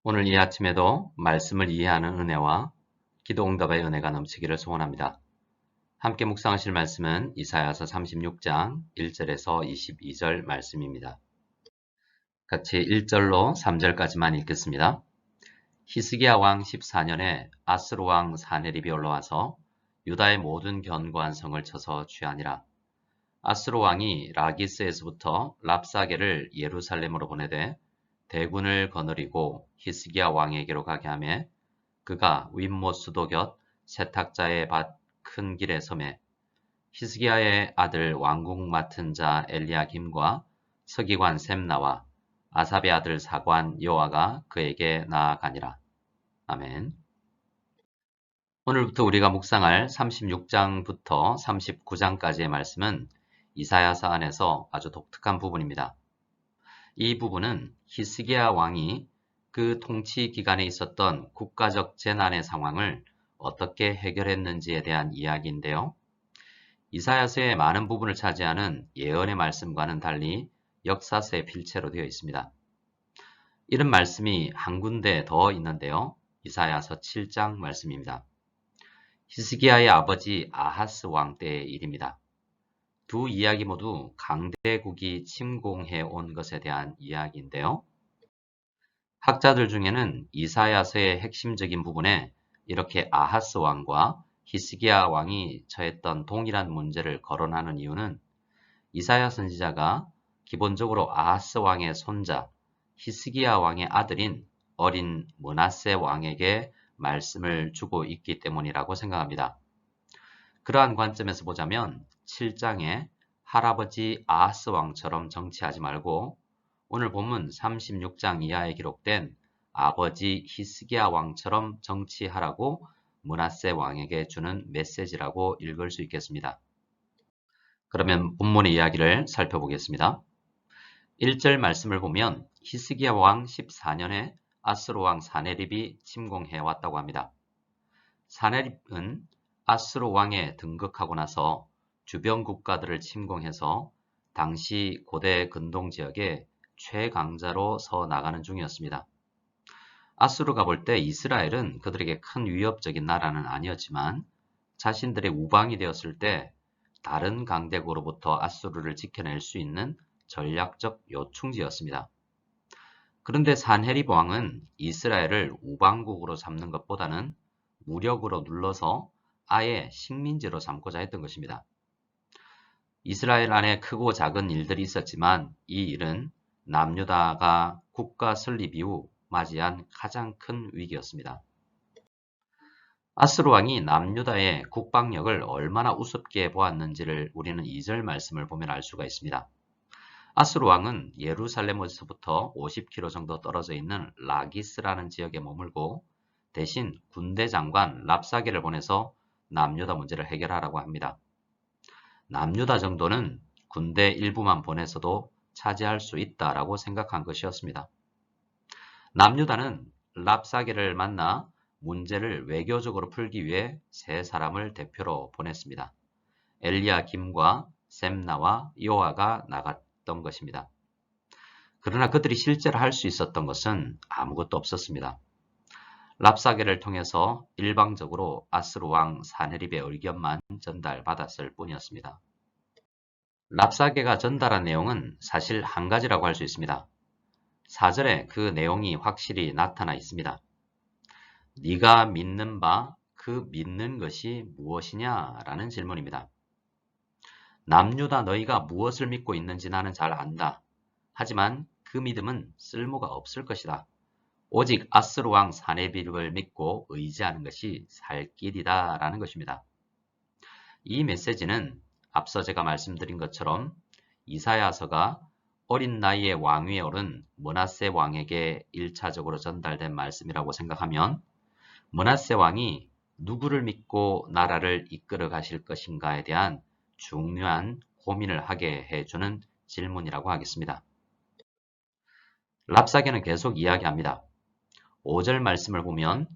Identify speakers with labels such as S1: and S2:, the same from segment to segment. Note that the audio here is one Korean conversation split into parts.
S1: 오늘 이 아침에도 말씀을 이해하는 은혜와 기도 응답의 은혜가 넘치기를 소원합니다. 함께 묵상하실 말씀은 이사야서 36장 1절에서 22절 말씀입니다. 같이 1절로 3절까지만 읽겠습니다. 히스기야 왕 14년에 아스루 왕 사네립이 올라와서 유다의 모든 견고한 성을 쳐서 취하니라. 아스루 왕이 라기스에서부터 랍사게를 예루살렘으로 보내되 대군을 거느리고 히스기야 왕에게로 가게 하며 그가 윗못 수도 곁 세탁자의 밭 큰 길에 섬에 히스기야의 아들 왕궁 맡은 자 엘리야김과 서기관 셈나와 아삽의 아들 사관 요아가 그에게 나아가니라. 아멘. 오늘부터 우리가 묵상할 36장부터 39장까지의 말씀은 이사야서 안에서 아주 독특한 부분입니다. 이 부분은 히스기야 왕이 그 통치 기간에 있었던 국가적 재난의 상황을 어떻게 해결했는지에 대한 이야기인데요. 이사야서의 많은 부분을 차지하는 예언의 말씀과는 달리 역사서의 필체로 되어 있습니다. 이런 말씀이 한 군데 더 있는데요. 이사야서 7장 말씀입니다. 히스기야의 아버지 아하스 왕 때의 일입니다. 두 이야기 모두 강대국이 침공해 온 것에 대한 이야기인데요. 학자들 중에는 이사야서의 핵심적인 부분에 이렇게 아하스 왕과 히스기야 왕이 처했던 동일한 문제를 거론하는 이유는 이사야 선지자가 기본적으로 아하스 왕의 손자 히스기야 왕의 아들인 어린 므낫세 왕에게 말씀을 주고 있기 때문이라고 생각합니다. 그러한 관점에서 보자면 7장에 할아버지 아하스 왕처럼 정치하지 말고 오늘 본문 36장 이하에 기록된 아버지 히스기야 왕처럼 정치하라고 므낫세 왕에게 주는 메시지라고 읽을 수 있겠습니다. 그러면 본문의 이야기를 살펴보겠습니다. 1절 말씀을 보면 히스기야 왕 14년에 아스루 왕 사네립이 침공해 왔다고 합니다. 사네립은 아스루 왕에 등극하고 나서 주변 국가들을 침공해서 당시 고대 근동 지역에 최강자로 서 나가는 중이었습니다. 아수르가 볼 때 이스라엘은 그들에게 큰 위협적인 나라는 아니었지만 자신들의 우방이 되었을 때 다른 강대국으로부터 아수르를 지켜낼 수 있는 전략적 요충지였습니다. 그런데 산헤립 왕은 이스라엘을 우방국으로 삼는 것보다는 무력으로 눌러서 아예 식민지로 삼고자 했던 것입니다. 이스라엘 안에 크고 작은 일들이 있었지만 이 일은 남유다가 국가 설립 이후 맞이한 가장 큰 위기였습니다. 아스루 왕이 남유다의 국방력을 얼마나 우습게 보았는지를 우리는 2절 말씀을 보면 알 수가 있습니다. 아스루 왕은 예루살렘에서부터 50km 정도 떨어져 있는 라기스라는 지역에 머물고 대신 군대 장관 랍사게를 보내서 남유다 문제를 해결하라고 합니다. 남유다 정도는 군대 일부만 보내서도 차지할 수 있다라고 생각한 것이었습니다. 남유다는 랍사게를 만나 문제를 외교적으로 풀기 위해 세 사람을 대표로 보냈습니다. 엘리야김과 셈나와 요아가 나갔던 것입니다. 그러나 그들이 실제로 할 수 있었던 것은 아무것도 없었습니다. 랍사게를 통해서 일방적으로 아스루 왕 사네립의 의견만 전달받았을 뿐이었습니다. 랍사게가 전달한 내용은 사실 한 가지라고 할 수 있습니다. 4절에 그 내용이 확실히 나타나 있습니다. 네가 믿는 바 그 믿는 것이 무엇이냐? 라는 질문입니다. 남유다 너희가 무엇을 믿고 있는지 나는 잘 안다. 하지만 그 믿음은 쓸모가 없을 것이다. 오직 아스루 왕 사네립을 믿고 의지하는 것이 살 길이다 라는 것입니다. 이 메시지는 앞서 제가 말씀드린 것처럼 이사야서가 어린 나이에 왕위에 오른 므낫세 왕에게 1차적으로 전달된 말씀이라고 생각하면 므낫세 왕이 누구를 믿고 나라를 이끌어 가실 것인가에 대한 중요한 고민을 하게 해주는 질문이라고 하겠습니다. 랍사게는 계속 이야기합니다. 5절 말씀을 보면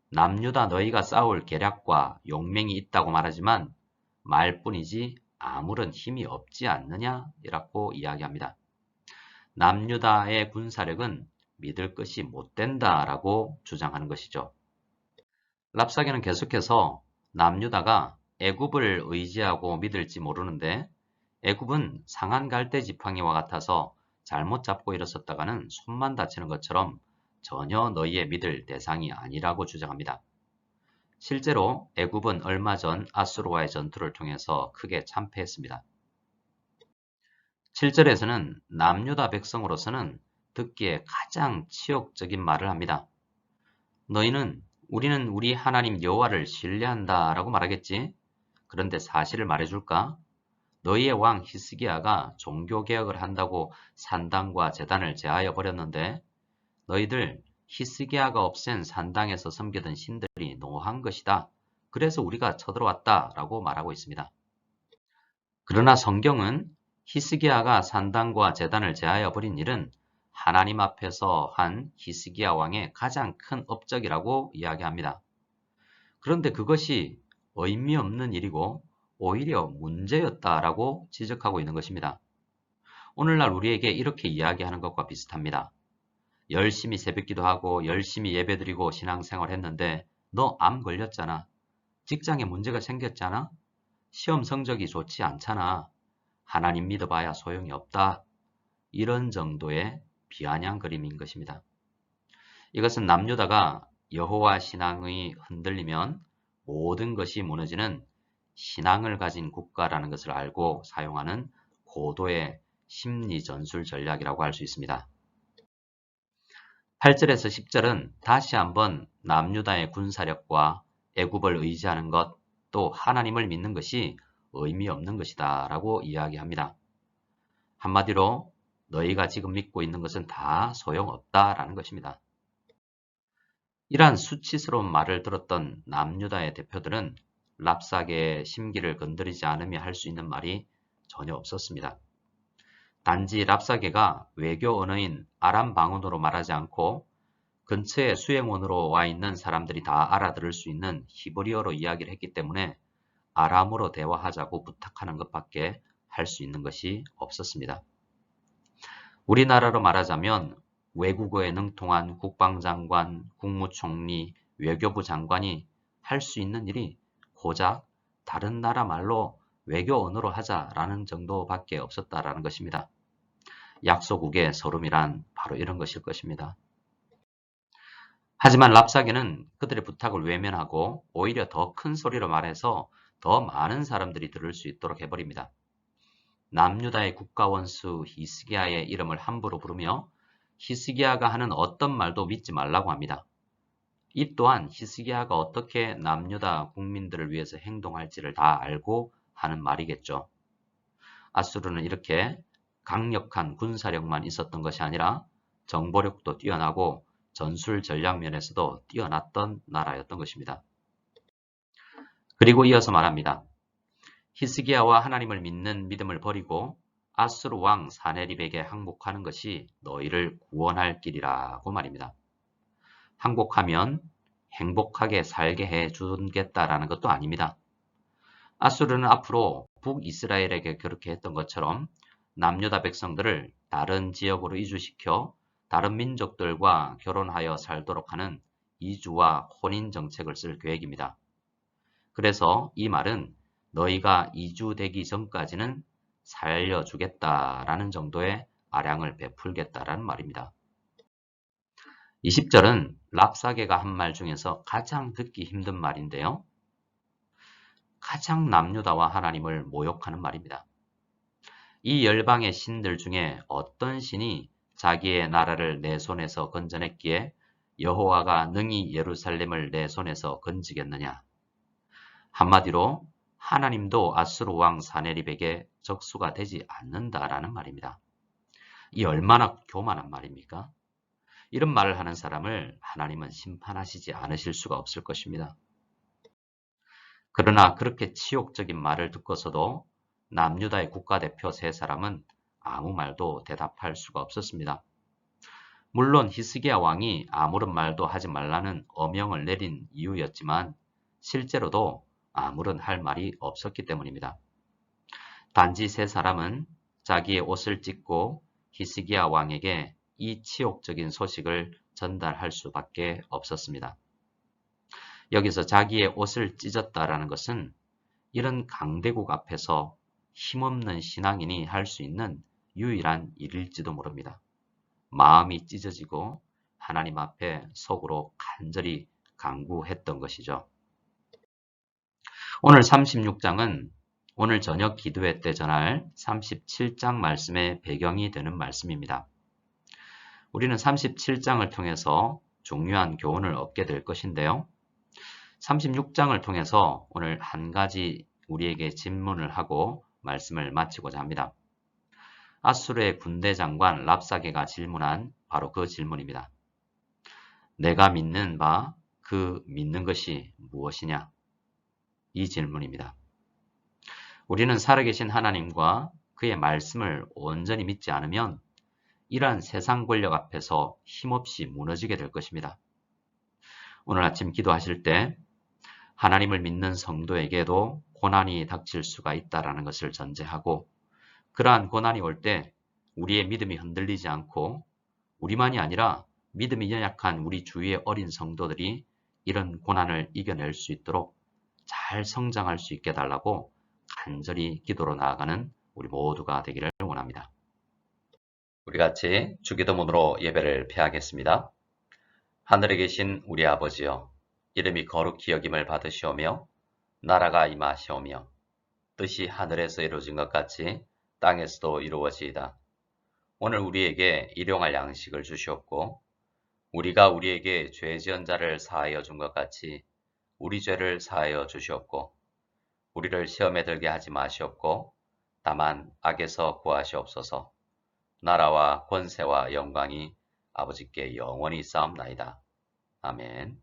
S1: 남유다 너희가 싸울 계략과 용맹이 있다고 말하지만 말뿐이지 아무런 힘이 없지 않느냐? 라고 이야기합니다. 남유다의 군사력은 믿을 것이 못 된다라고 주장하는 것이죠. 랍사게는 계속해서 남유다가 애굽을 의지하고 믿을지 모르는데 애굽은 상한 갈대 지팡이와 같아서 잘못 잡고 일어섰다가는 손만 다치는 것처럼 전혀 너희의 믿을 대상이 아니라고 주장합니다. 실제로 애굽은 얼마 전 아수르와의 전투를 통해서 크게 참패했습니다. 7절에서는 남유다 백성으로서는 듣기에 가장 치욕적인 말을 합니다. 우리는 우리 하나님 여호와를 신뢰한다 라고 말하겠지. 그런데 사실을 말해줄까? 너희의 왕 히스기야가 종교개혁을 한다고 산당과 제단을 제하여 버렸는데 너희들 히스기야가 없앤 산당에서 섬기던 신들이 노한 것이다. 그래서 우리가 쳐들어왔다 라고 말하고 있습니다. 그러나 성경은 히스기야가 산당과 제단을 제하여 버린 일은 하나님 앞에서 한 히스기야 왕의 가장 큰 업적이라고 이야기합니다. 그런데 그것이 의미 없는 일이고 오히려 문제였다라고 지적하고 있는 것입니다. 오늘날 우리에게 이렇게 이야기하는 것과 비슷합니다. 열심히 새벽기도 하고 열심히 예배드리고 신앙생활 했는데 너 암 걸렸잖아. 직장에 문제가 생겼잖아. 시험 성적이 좋지 않잖아. 하나님 믿어봐야 소용이 없다. 이런 정도의 비아냥거림인 것입니다. 이것은 남유다가 여호와 신앙이 흔들리면 모든 것이 무너지는 신앙을 가진 국가라는 것을 알고 사용하는 고도의 심리 전술 전략이라고 할 수 있습니다. 8절에서 10절은 다시 한번 남유다의 군사력과 애굽을 의지하는 것, 또 하나님을 믿는 것이 의미 없는 것이다 라고 이야기합니다. 한마디로 너희가 지금 믿고 있는 것은 다 소용없다라는 것입니다. 이러한 수치스러운 말을 들었던 남유다의 대표들은 랍사게의 심기를 건드리지 않으며 할 수 있는 말이 전혀 없었습니다. 단지 랍사게가 외교 언어인 아람 방언으로 말하지 않고 근처에 수행원으로 와 있는 사람들이 다 알아들을 수 있는 히브리어로 이야기를 했기 때문에 아람어로 대화하자고 부탁하는 것밖에 할 수 있는 것이 없었습니다. 우리나라로 말하자면 외국어에 능통한 국방장관, 국무총리, 외교부 장관이 할 수 있는 일이 고작 다른 나라 말로 외교 언어로 하자라는 정도밖에 없었다라는 것입니다. 약소국의 서름이란 바로 이런 것일 것입니다. 하지만 랍사게는 그들의 부탁을 외면하고 오히려 더 큰 소리로 말해서 더 많은 사람들이 들을 수 있도록 해버립니다. 남유다의 국가원수 히스기야의 이름을 함부로 부르며 히스기야가 하는 어떤 말도 믿지 말라고 합니다. 이 또한 히스기야가 어떻게 남유다 국민들을 위해서 행동할지를 다 알고 하는 말이겠죠. 아수르는 이렇게 강력한 군사력만 있었던 것이 아니라 정보력도 뛰어나고 전술 전략 면에서도 뛰어났던 나라였던 것입니다. 그리고 이어서 말합니다. 히스기야와 하나님을 믿는 믿음을 버리고 아수르 왕 사네립에게 항복하는 것이 너희를 구원할 길이라고 말입니다. 항복하면 행복하게 살게 해주겠다라는 것도 아닙니다. 아수르는 앞으로 북이스라엘에게 그렇게 했던 것처럼 남유다 백성들을 다른 지역으로 이주시켜 다른 민족들과 결혼하여 살도록 하는 이주와 혼인 정책을 쓸 계획입니다. 그래서 이 말은 너희가 이주되기 전까지는 살려주겠다라는 정도의 아량을 베풀겠다라는 말입니다. 20절은 랍사게가 한 말 중에서 가장 듣기 힘든 말인데요. 가장 남유다와 하나님을 모욕하는 말입니다. 이 열방의 신들 중에 어떤 신이 자기의 나라를 내 손에서 건져냈기에 여호와가 능히 예루살렘을 내 손에서 건지겠느냐. 한마디로 하나님도 아수르 왕 사네립에게 적수가 되지 않는다라는 말입니다. 이 얼마나 교만한 말입니까? 이런 말을 하는 사람을 하나님은 심판하시지 않으실 수가 없을 것입니다. 그러나 그렇게 치욕적인 말을 듣고서도 남유다의 국가대표 세 사람은 아무 말도 대답할 수가 없었습니다. 물론 히스기야 왕이 아무런 말도 하지 말라는 어명을 내린 이유였지만 실제로도 아무런 할 말이 없었기 때문입니다. 단지 세 사람은 자기의 옷을 찢고 히스기야 왕에게 이 치욕적인 소식을 전달할 수밖에 없었습니다. 여기서 자기의 옷을 찢었다라는 것은 이런 강대국 앞에서 힘없는 신앙인이 할 수 있는 유일한 일일지도 모릅니다. 마음이 찢어지고 하나님 앞에 속으로 간절히 간구했던 것이죠. 오늘 36장은 오늘 저녁 기도회 때 전할 37장 말씀의 배경이 되는 말씀입니다. 우리는 37장을 통해서 중요한 교훈을 얻게 될 것인데요. 36장을 통해서 오늘 한 가지 우리에게 질문을 하고 말씀을 마치고자 합니다. 아수르의 군대 장관 랍사게가 질문한 바로 그 질문입니다. 내가 믿는 바 그 믿는 것이 무엇이냐? 이 질문입니다. 우리는 살아계신 하나님과 그의 말씀을 온전히 믿지 않으면 이러한 세상 권력 앞에서 힘없이 무너지게 될 것입니다. 오늘 아침 기도하실 때 하나님을 믿는 성도에게도 고난이 닥칠 수가 있다는 것을 전제하고 그러한 고난이 올 때 우리의 믿음이 흔들리지 않고 우리만이 아니라 믿음이 연약한 우리 주위의 어린 성도들이 이런 고난을 이겨낼 수 있도록 잘 성장할 수 있게 해달라고 간절히 기도로 나아가는 우리 모두가 되기를 원합니다. 우리 같이 주기도문으로 예배를 폐하겠습니다. 하늘에 계신 우리 아버지여, 이름이 거룩히 여김을 받으시오며 나라가 임하시오며 뜻이 하늘에서 이루어진 것 같이 땅에서도 이루어지이다. 오늘 우리에게 일용할 양식을 주시옵고 우리가 우리에게 죄 지은 자를 사하여 준 것 같이 우리 죄를 사하여 주시옵고 우리를 시험에 들게 하지 마시옵고 다만 악에서 구하시옵소서. 나라와 권세와 영광이 아버지께 영원히 쌓옵나이다. 아멘.